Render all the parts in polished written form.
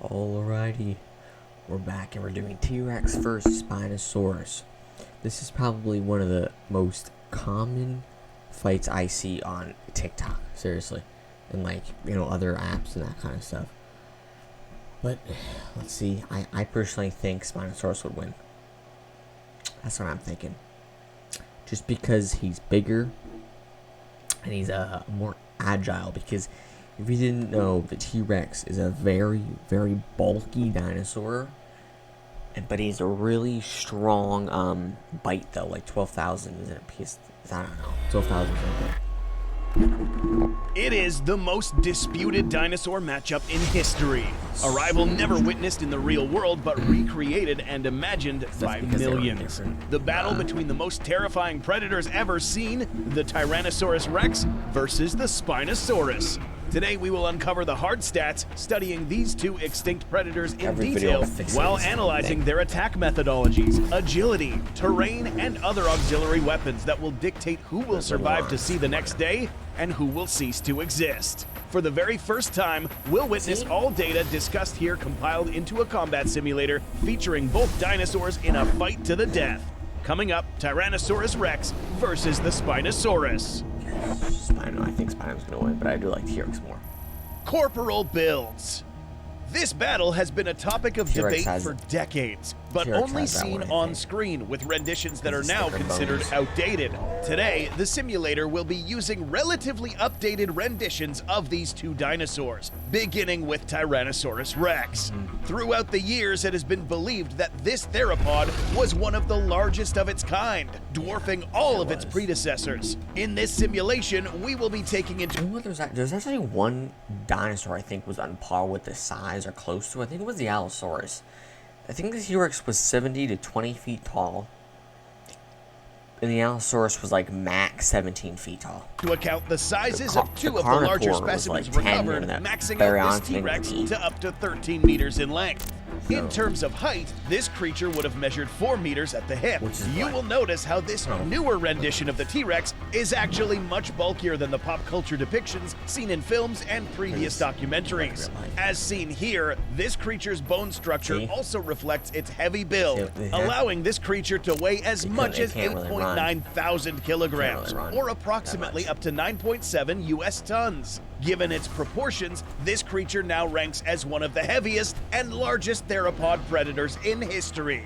Alrighty, we're back and we're doing T-Rex versus Spinosaurus. This is probably one of the most common fights I see on TikTok, seriously, and other apps and that kind of stuff. But let's see, I personally think Spinosaurus would win. That's what I'm thinking. Just because he's bigger and he's more agile, because if you didn't know, the T-Rex is a very, very bulky dinosaur, but he's a really strong bite though, like 12,000 is it a piece? I don't know, 12,000 is okay. It is the most disputed dinosaur matchup in history. A rival never witnessed in the real world, but recreated and imagined by millions. The battle between the most terrifying predators ever seen, the Tyrannosaurus Rex versus the Spinosaurus. Today we will uncover the hard stats, studying these two extinct predators in detail while analyzing their attack methodologies, agility, terrain, and other auxiliary weapons that will dictate who will survive to see the next day and who will cease to exist. For the very first time, we'll witness all data discussed here compiled into a combat simulator featuring both dinosaurs in a fight to the death. Coming up, Tyrannosaurus Rex versus the Spinosaurus. Spino, I think Spino's gonna win, but I do like T-Rex more. Corporal builds. This battle has been a topic of debate for decades, but only seen on screen with renditions that are now considered outdated. Today, the simulator will be using relatively updated renditions of these two dinosaurs, beginning with Tyrannosaurus Rex. Throughout the years, it has been believed that this theropod was one of the largest of its kind, dwarfing all of its predecessors. In this simulation, we will be taking into... There's actually one dinosaur I think was on par with the size or close to. I think it was the Allosaurus. I think the T-Rex was 70 to 20 feet tall, and the Allosaurus was like max 17 feet tall. To account the sizes of two of the larger specimens recovered, maxing out this T-Rex to up to 13 meters in length. In terms of height, this creature would have measured 4 meters at the hip. You will notice how this newer rendition of the T-Rex is actually much bulkier than the pop culture depictions seen in films and previous documentaries. As seen here, this creature's bone structure also reflects its heavy build, allowing this creature to weigh as much as 8.9 thousand kilograms, or approximately up to 9.7 US tons. Given its proportions, this creature now ranks as one of the heaviest and largest theropod predators in history.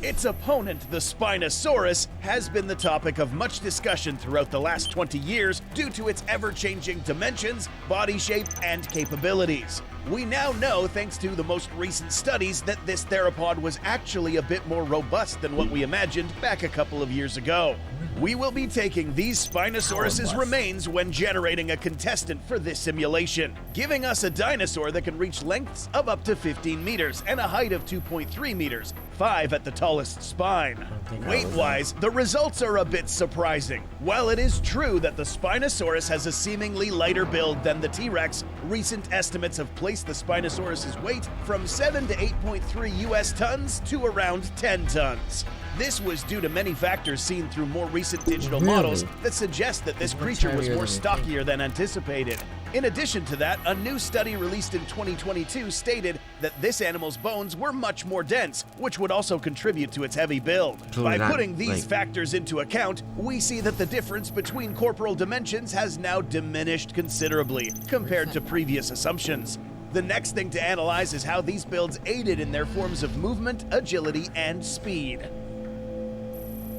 Its opponent, the Spinosaurus, has been the topic of much discussion throughout the last 20 years due to its ever-changing dimensions, body shape, and capabilities. We now know, thanks to the most recent studies, that this theropod was actually a bit more robust than what we imagined back a couple of years ago. We will be taking these Spinosaurus' remains when generating a contestant for this simulation, giving us a dinosaur that can reach lengths of up to 15 meters and a height of 2.3 meters, 5 at the tallest spine. Weight-wise, the results are a bit surprising. While it is true that the Spinosaurus has a seemingly lighter build than the T-Rex, recent estimates have placed the Spinosaurus' weight from 7 to 8.3 US tons to around 10 tons. This was due to many factors seen through more recent digital models that suggest that this creature was more stockier than anticipated. In addition to that, a new study released in 2022 stated that this animal's bones were much more dense, which would also contribute to its heavy build. By putting these factors into account, we see that the difference between corporal dimensions has now diminished considerably compared to previous assumptions. The next thing to analyze is how these builds aided in their forms of movement, agility, and speed.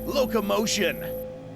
Locomotion.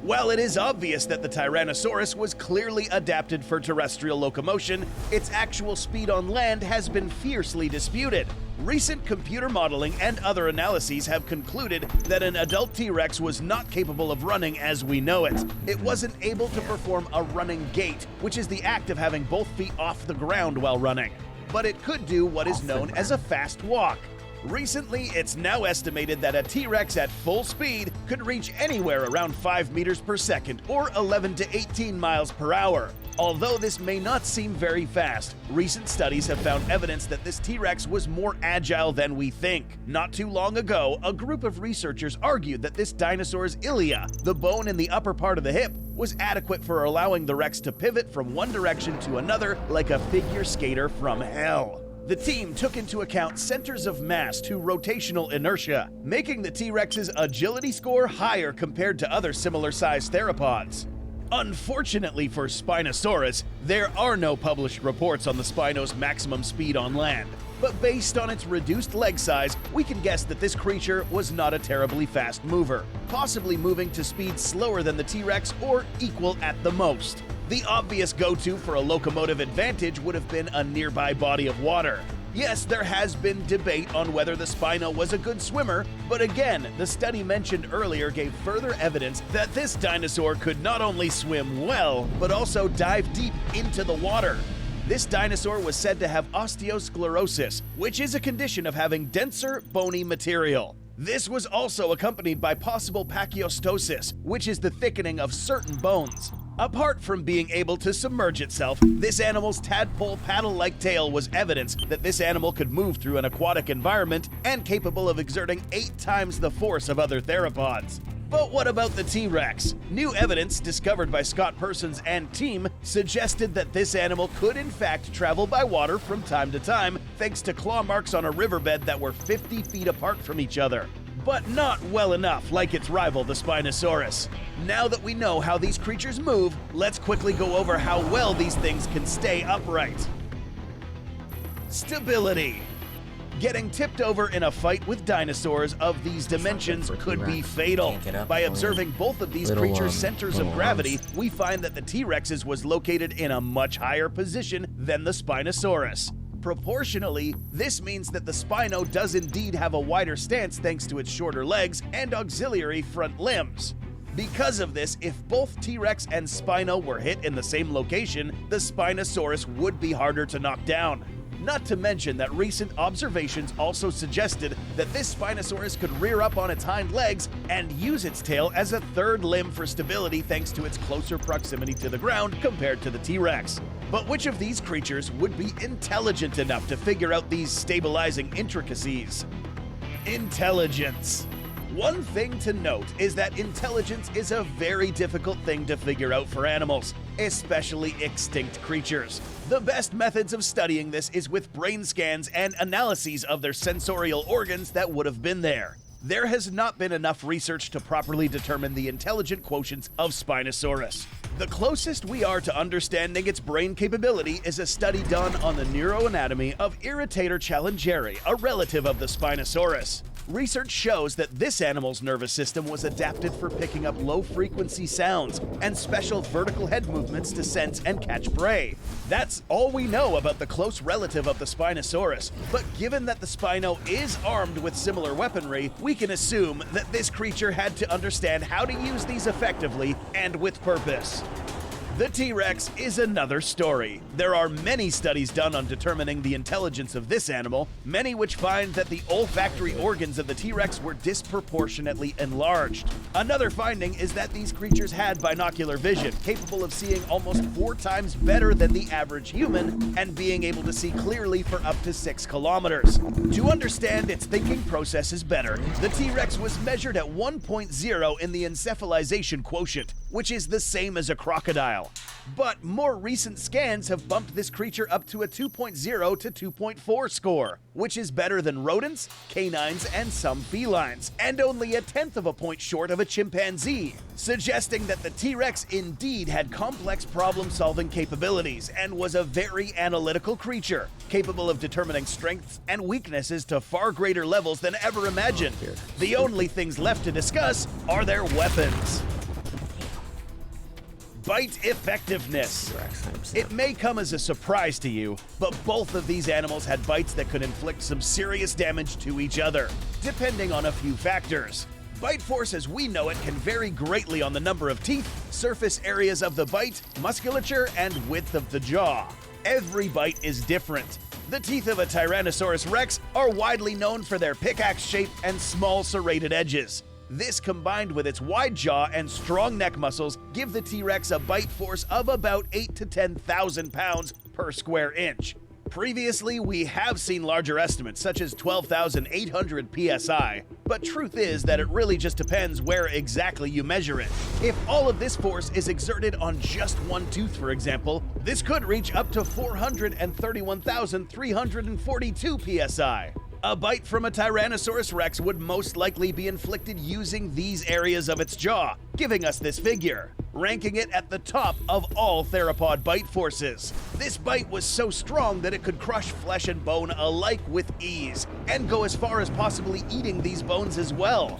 While it is obvious that the Tyrannosaurus was clearly adapted for terrestrial locomotion, its actual speed on land has been fiercely disputed. Recent computer modeling and other analyses have concluded that an adult T-Rex was not capable of running as we know it. It wasn't able to perform a running gait, which is the act of having both feet off the ground while running. But it could do what is known as a fast walk. Recently, it's now estimated that a T-Rex at full speed could reach anywhere around 5 meters per second or 11 to 18 miles per hour. Although this may not seem very fast, recent studies have found evidence that this T-Rex was more agile than we think. Not too long ago, a group of researchers argued that this dinosaur's ilia, the bone in the upper part of the hip, was adequate for allowing the Rex to pivot from one direction to another like a figure skater from hell. The team took into account centers of mass to rotational inertia, making the T-Rex's agility score higher compared to other similar-sized theropods. Unfortunately for Spinosaurus, there are no published reports on the Spino's maximum speed on land, but based on its reduced leg size, we can guess that this creature was not a terribly fast mover, possibly moving to speeds slower than the T-Rex or equal at the most. The obvious go-to for a locomotive advantage would have been a nearby body of water. Yes, there has been debate on whether the Spino was a good swimmer, but again, the study mentioned earlier gave further evidence that this dinosaur could not only swim well, but also dive deep into the water. This dinosaur was said to have osteosclerosis, which is a condition of having denser, bony material. This was also accompanied by possible pachyostosis, which is the thickening of certain bones. Apart from being able to submerge itself, this animal's tadpole paddle-like tail was evidence that this animal could move through an aquatic environment and capable of exerting 8 times the force of other theropods. But what about the T-Rex? New evidence discovered by Scott Persons and team suggested that this animal could in fact travel by water from time to time thanks to claw marks on a riverbed that were 50 feet apart from each other. But not well enough like its rival, the Spinosaurus. Now that we know how these creatures move, let's quickly go over how well these things can stay upright. Stability. Getting tipped over in a fight with dinosaurs of these dimensions could be fatal. By observing both of these creatures' centers of gravity, we find that the T-Rex's was located in a much higher position than the Spinosaurus. Proportionally, this means that the Spino does indeed have a wider stance thanks to its shorter legs and auxiliary front limbs. Because of this, if both T-Rex and Spino were hit in the same location, the Spinosaurus would be harder to knock down. Not to mention that recent observations also suggested that this Spinosaurus could rear up on its hind legs and use its tail as a third limb for stability thanks to its closer proximity to the ground compared to the T-Rex. But which of these creatures would be intelligent enough to figure out these stabilizing intricacies? Intelligence. One thing to note is that intelligence is a very difficult thing to figure out for animals, especially extinct creatures. The best methods of studying this is with brain scans and analyses of their sensorial organs that would have been there. There has not been enough research to properly determine the intelligent quotients of Spinosaurus. The closest we are to understanding its brain capability is a study done on the neuroanatomy of Irritator challengeri, a relative of the Spinosaurus. Research shows that this animal's nervous system was adapted for picking up low-frequency sounds and special vertical head movements to sense and catch prey. That's all we know about the close relative of the Spinosaurus, but given that the Spino is armed with similar weaponry, we can assume that this creature had to understand how to use these effectively and with purpose. The T-Rex is another story. There are many studies done on determining the intelligence of this animal, many which find that the olfactory organs of the T-Rex were disproportionately enlarged. Another finding is that these creatures had binocular vision, capable of seeing almost 4 times better than the average human, and being able to see clearly for up to 6 kilometers. To understand its thinking processes better, the T-Rex was measured at 1.0 in the encephalization quotient, which is the same as a crocodile. But more recent scans have bumped this creature up to a 2.0 to 2.4 score, which is better than rodents, canines, and some felines, and only a 1/10 of a point short of a chimpanzee, suggesting that the T-Rex indeed had complex problem-solving capabilities and was a very analytical creature, capable of determining strengths and weaknesses to far greater levels than ever imagined. The only things left to discuss are their weapons. Bite effectiveness. It may come as a surprise to you, but both of these animals had bites that could inflict some serious damage to each other, depending on a few factors. Bite force as we know it can vary greatly on the number of teeth, surface areas of the bite, musculature, and width of the jaw. Every bite is different. The teeth of a Tyrannosaurus rex are widely known for their pickaxe shape and small serrated edges. This, combined with its wide jaw and strong neck muscles, give the T-Rex a bite force of about 8 to 10,000 pounds per square inch. Previously, we have seen larger estimates such as 12,800 psi, but truth is that it really just depends where exactly you measure it. If all of this force is exerted on just one tooth, for example, this could reach up to 431,342 psi. A bite from a Tyrannosaurus Rex would most likely be inflicted using these areas of its jaw, giving us this figure, ranking it at the top of all theropod bite forces. This bite was so strong that it could crush flesh and bone alike with ease, and go as far as possibly eating these bones as well.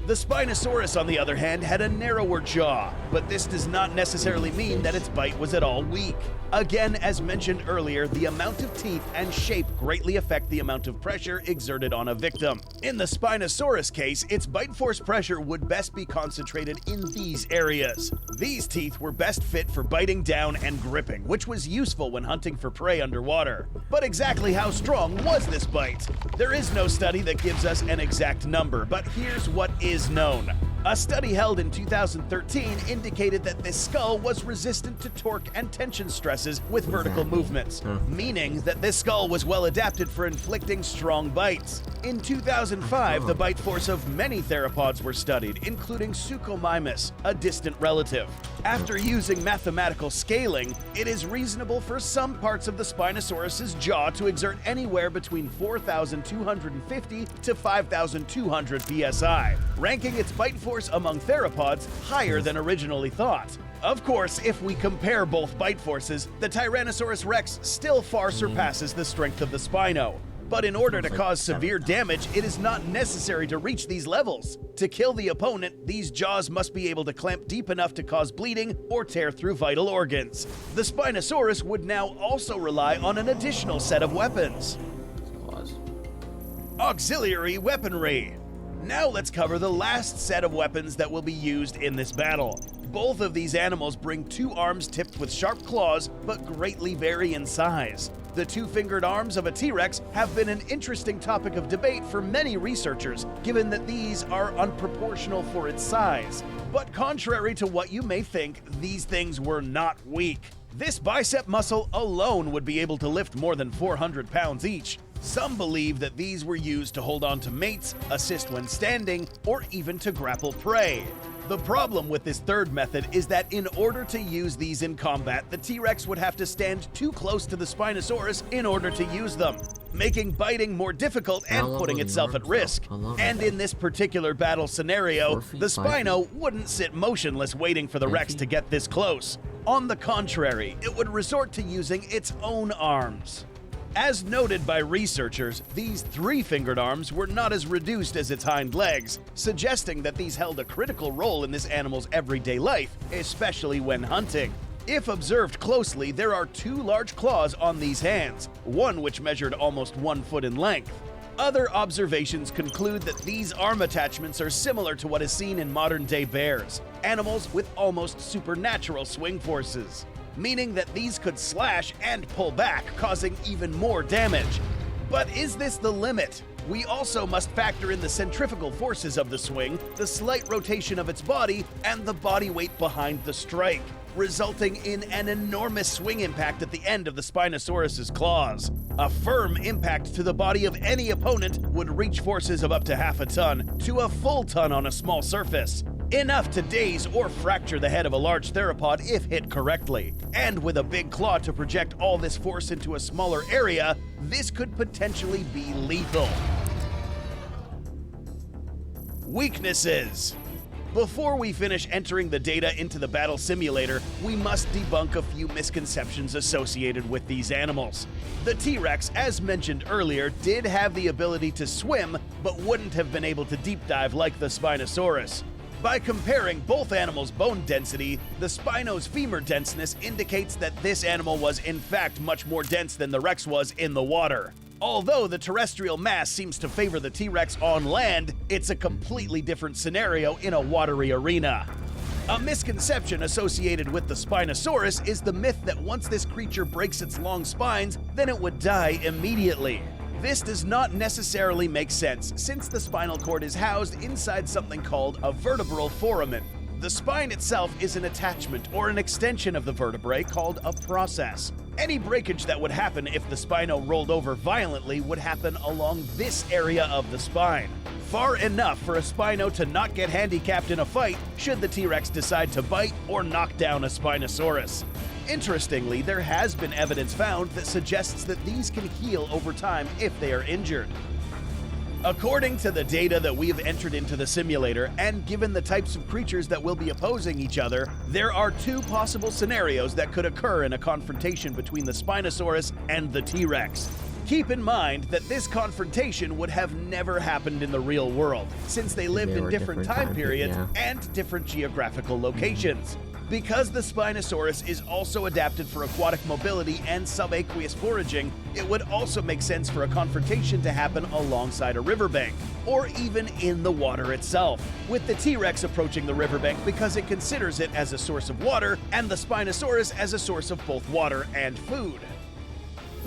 The Spinosaurus, on the other hand, had a narrower jaw, but this does not necessarily mean that its bite was at all weak. Again, as mentioned earlier, the amount of teeth and shape greatly affect the amount of pressure exerted on a victim. In the Spinosaurus case, its bite force pressure would best be concentrated in these areas. These teeth were best fit for biting down and gripping, which was useful when hunting for prey underwater. But exactly how strong was this bite? There is no study that gives us an exact number, but here's what is known. A study held in 2013 indicated that this skull was resistant to torque and tension stresses with vertical movements, meaning that this skull was well adapted for inflicting strong bites. In 2005, the bite force of many theropods were studied, including Suchomimus, a distant relative. After using mathematical scaling, it is reasonable for some parts of the Spinosaurus's jaw to exert anywhere between 4,250 to 5,200 psi, ranking its bite force among theropods higher than originally thought. Of course, if we compare both bite forces, the Tyrannosaurus Rex still far surpasses the strength of the Spino. But in order to cause severe damage, it is not necessary to reach these levels. To kill the opponent, these jaws must be able to clamp deep enough to cause bleeding or tear through vital organs. The Spinosaurus would now also rely on an additional set of weapons. Auxiliary weaponry. Now let's cover the last set of weapons that will be used in this battle. Both of these animals bring two arms tipped with sharp claws, but greatly vary in size. The two-fingered arms of a T-Rex have been an interesting topic of debate for many researchers, given that these are unproportional for its size. But contrary to what you may think, these things were not weak. This bicep muscle alone would be able to lift more than 400 pounds each. Some believe that these were used to hold on to mates, assist when standing, or even to grapple prey. The problem with this third method is that in order to use these in combat, the T-Rex would have to stand too close to the Spinosaurus in order to use them, making biting more difficult and putting itself at risk. And in this particular battle scenario, the Spino wouldn't sit motionless waiting for the Rex to get this close. On the contrary, it would resort to using its own arms. As noted by researchers, these three-fingered arms were not as reduced as its hind legs, suggesting that these held a critical role in this animal's everyday life, especially when hunting. If observed closely, there are two large claws on these hands, one which measured almost 1 foot in length. Other observations conclude that these arm attachments are similar to what is seen in modern-day bears, animals with almost supernatural swing forces, meaning that these could slash and pull back, causing even more damage. But is this the limit? We also must factor in the centrifugal forces of the swing, the slight rotation of its body, and the body weight behind the strike, resulting in an enormous swing impact at the end of the Spinosaurus's claws. A firm impact to the body of any opponent would reach forces of up to half a ton to a full ton on a small surface. Enough to daze or fracture the head of a large theropod if hit correctly. And with a big claw to project all this force into a smaller area, this could potentially be lethal. Weaknesses. Before we finish entering the data into the battle simulator, we must debunk a few misconceptions associated with these animals. The T-Rex, as mentioned earlier, did have the ability to swim, but wouldn't have been able to deep dive like the Spinosaurus. By comparing both animals' bone density, the Spino's femur denseness indicates that this animal was in fact much more dense than the Rex was in the water. Although the terrestrial mass seems to favor the T-Rex on land, it's a completely different scenario in a watery arena. A misconception associated with the Spinosaurus is the myth that once this creature breaks its long spines, then it would die immediately. This does not necessarily make sense, since the spinal cord is housed inside something called a vertebral foramen. The spine itself is an attachment or an extension of the vertebrae called a process. Any breakage that would happen if the Spino rolled over violently would happen along this area of the spine. Far enough for a Spino to not get handicapped in a fight should the T-Rex decide to bite or knock down a Spinosaurus. Interestingly, there has been evidence found that suggests that these can heal over time if they are injured. According to the data that we have entered into the simulator, and given the types of creatures that will be opposing each other, there are two possible scenarios that could occur in a confrontation between the Spinosaurus and the T-Rex. Keep in mind that this confrontation would have never happened in the real world, since they lived in different time periods and different geographical locations. Because the Spinosaurus is also adapted for aquatic mobility and subaqueous foraging, it would also make sense for a confrontation to happen alongside a riverbank, or even in the water itself, with the T-Rex approaching the riverbank because it considers it as a source of water, and the Spinosaurus as a source of both water and food.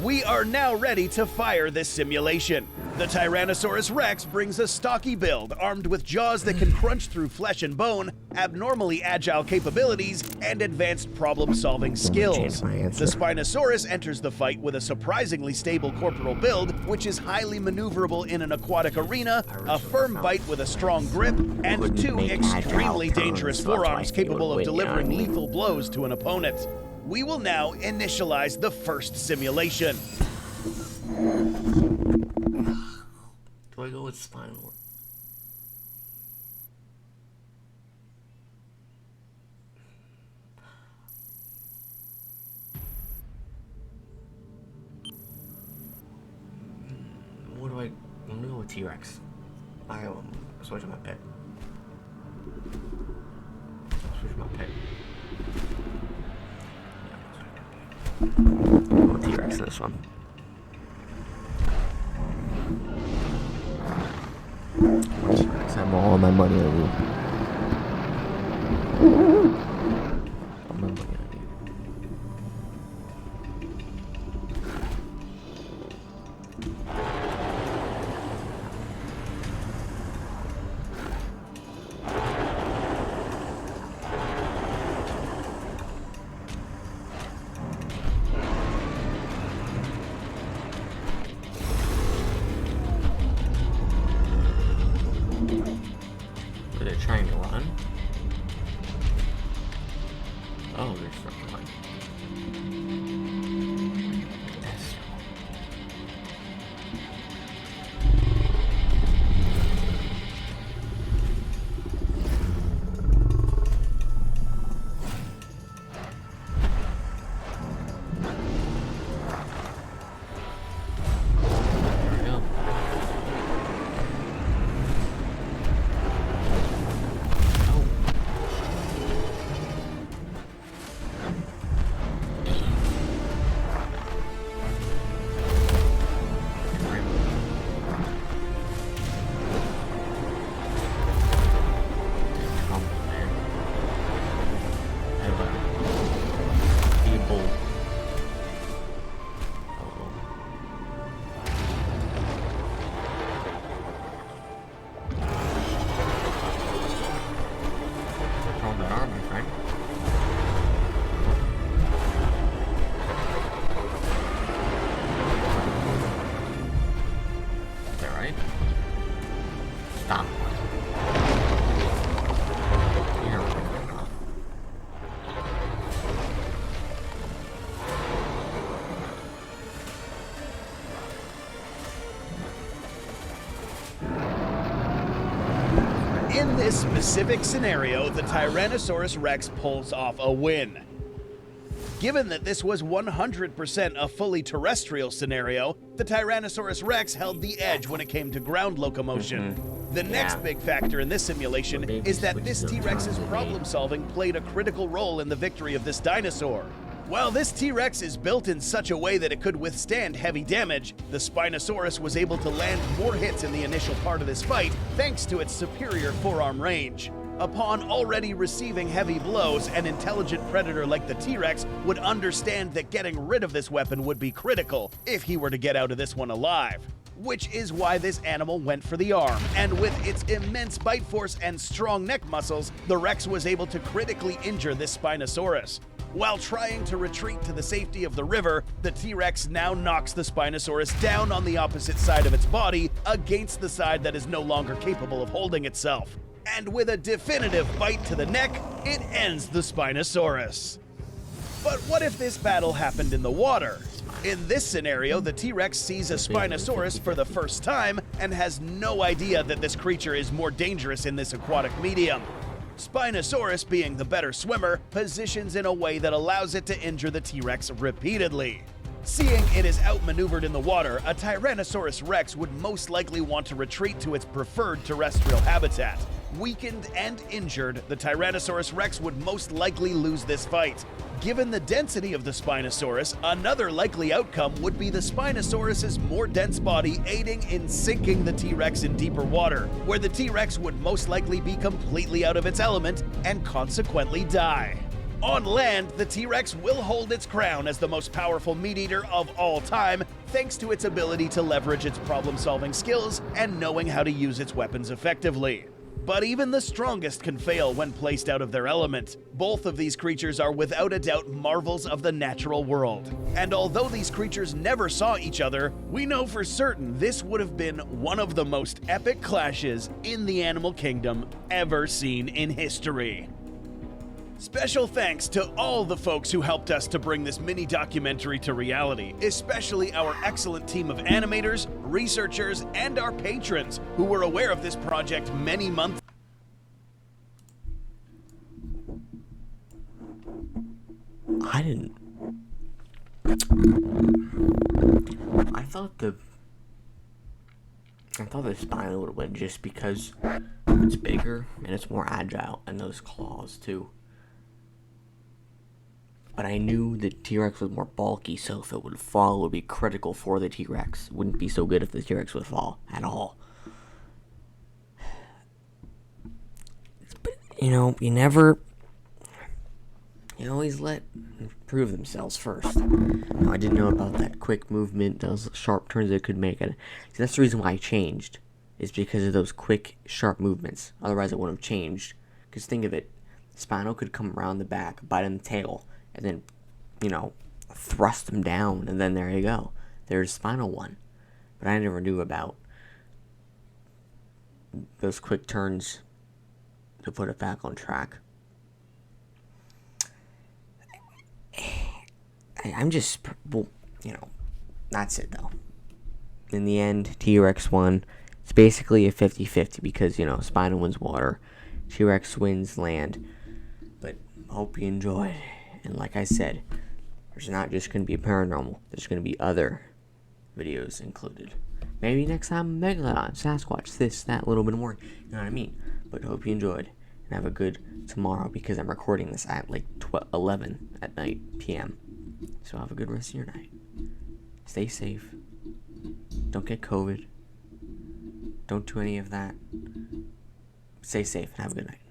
We are now ready to fire this simulation. The Tyrannosaurus Rex brings a stocky build, armed with jaws that can crunch through flesh and bone, abnormally agile capabilities, and advanced problem-solving skills. The Spinosaurus enters the fight with a surprisingly stable corporal build, which is highly maneuverable in an aquatic arena, a firm bite with a strong grip, and two extremely dangerous forearms capable of delivering lethal blows to an opponent. We will now initialize the first simulation. Do I go with SPINO? I'm gonna go with T-Rex. I'm switching my pick. T-Rex in this one. T-Rex, I'm all my money on you. All my money on you. Are they trying to run? Oh, they're trying to run. That's stop. In this specific scenario, the Tyrannosaurus Rex pulls off a win. Given that this was 100% a fully terrestrial scenario, the Tyrannosaurus Rex held the edge when it came to ground locomotion. The next big factor in this simulation is that this T-Rex's problem solving played a critical role in the victory of this dinosaur. While this T-Rex is built in such a way that it could withstand heavy damage, the Spinosaurus was able to land more hits in the initial part of this fight thanks to its superior forearm range. Upon already receiving heavy blows, an intelligent predator like the T-Rex would understand that getting rid of this weapon would be critical if he were to get out of this one alive. Which is why this animal went for the arm, and with its immense bite force and strong neck muscles, the Rex was able to critically injure this Spinosaurus. While trying to retreat to the safety of the river, the T-Rex now knocks the Spinosaurus down on the opposite side of its body against the side that is no longer capable of holding itself. And with a definitive bite to the neck, it ends the Spinosaurus. But what if this battle happened in the water? In this scenario, the T-Rex sees a Spinosaurus for the first time and has no idea that this creature is more dangerous in this aquatic medium. Spinosaurus, being the better swimmer, positions in a way that allows it to injure the T-Rex repeatedly. Seeing it is outmaneuvered in the water, a Tyrannosaurus Rex would most likely want to retreat to its preferred terrestrial habitat. Weakened and injured, the Tyrannosaurus Rex would most likely lose this fight. Given the density of the Spinosaurus, another likely outcome would be the Spinosaurus's more dense body aiding in sinking the T-Rex in deeper water, where the T-Rex would most likely be completely out of its element and consequently die. On land, the T-Rex will hold its crown as the most powerful meat-eater of all time, thanks to its ability to leverage its problem-solving skills and knowing how to use its weapons effectively. But even the strongest can fail when placed out of their element. Both of these creatures are without a doubt marvels of the natural world. And although these creatures never saw each other, we know for certain this would have been one of the most epic clashes in the animal kingdom ever seen in history. Special thanks to all the folks who helped us to bring this mini documentary to reality, especially our excellent team of animators, researchers, and our patrons who were aware of this project many months. I thought the Spino would win just because it's bigger and it's more agile, and those claws too. But I knew the T-Rex was more bulky, so if it would fall, it would be critical for the T-Rex. It wouldn't be so good if the T-Rex would fall at all. But, you always let them prove themselves first. Now, I didn't know about that quick movement, those sharp turns it could make. And that's the reason why I changed, is because of those quick, sharp movements. Otherwise, it wouldn't have changed. Because think of it, Spino could come around the back, bite on the tail, and then, thrust them down, and then there you go. There's Spino 1. But I never knew about those quick turns to put it back on track. I'm just, that's it, though. In the end, T-Rex won. It's basically a 50-50 because, Spino wins water, T-Rex wins land. But hope you enjoyed. And like I said, there's not just going to be paranormal. There's going to be other videos included. Maybe next time, Megalodon, Sasquatch, this, that, a little bit more. You know what I mean? But hope you enjoyed. And have a good tomorrow because I'm recording this at like 11 at night p.m. So have a good rest of your night. Stay safe. Don't get COVID. Don't do any of that. Stay safe and have a good night.